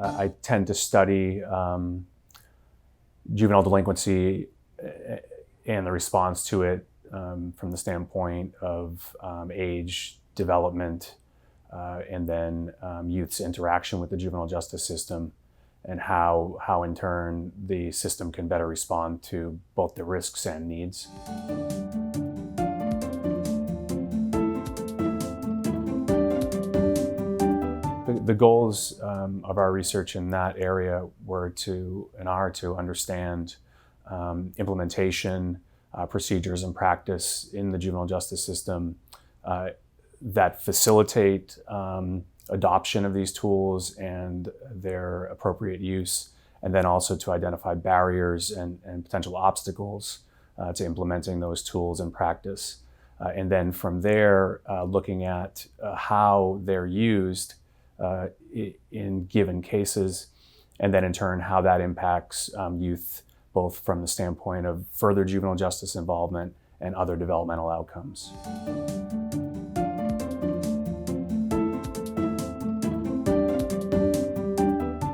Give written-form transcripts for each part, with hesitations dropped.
I tend to study juvenile delinquency and the response to it from the standpoint of age, development, and then youth's interaction with the juvenile justice system, and how in turn the system can better respond to both the risks and needs. The goals of our research in that area were and are to understand implementation, procedures and practice in the juvenile justice system that facilitate adoption of these tools and their appropriate use, and then also to identify barriers and potential obstacles to implementing those tools in practice. And then from there, looking at how they're used in given cases, and then in turn how that impacts youth, both from the standpoint of further juvenile justice involvement and other developmental outcomes.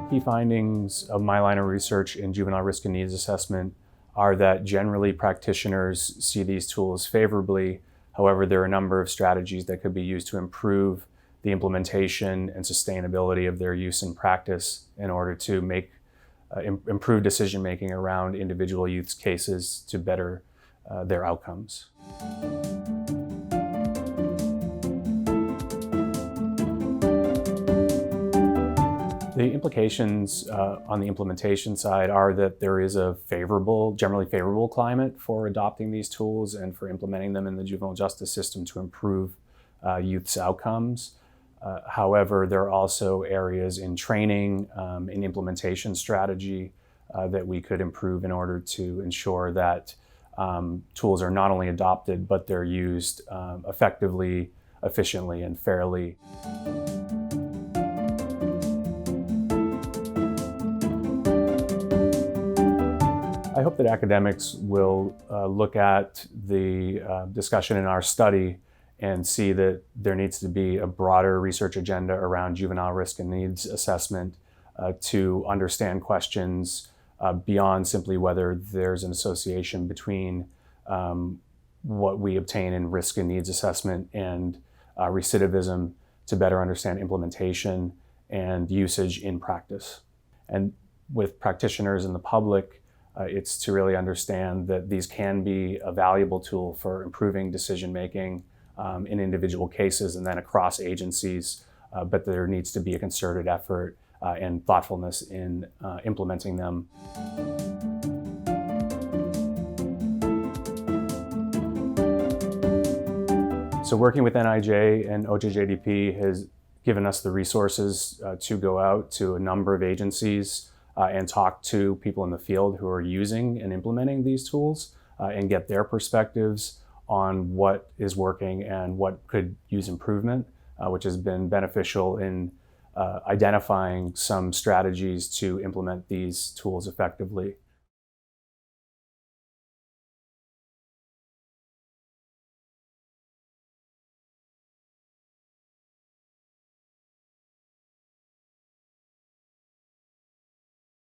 Key findings of my line of research in juvenile risk and needs assessment are that generally practitioners see these tools favorably. However, there are a number of strategies that could be used to improve the implementation and sustainability of their use in practice in order to make improve decision-making around individual youth's cases to better their outcomes. The implications on the implementation side are that there is a generally favorable climate for adopting these tools and for implementing them in the juvenile justice system to improve youth's outcomes. However, there are also areas in training, in implementation strategy that we could improve in order to ensure that tools are not only adopted, but they're used effectively, efficiently, and fairly. I hope that academics will look at the discussion in our study and see that there needs to be a broader research agenda around juvenile risk and needs assessment to understand questions beyond simply whether there's an association between what we obtain in risk and needs assessment and recidivism, to better understand implementation and usage in practice. And with practitioners and the public, it's to really understand that these can be a valuable tool for improving decision-making in individual cases and then across agencies, but there needs to be a concerted effort and thoughtfulness in implementing them. So working with NIJ and OJJDP has given us the resources to go out to a number of agencies and talk to people in the field who are using and implementing these tools and get their perspectives on what is working and what could use improvement, which has been beneficial in identifying some strategies to implement these tools effectively.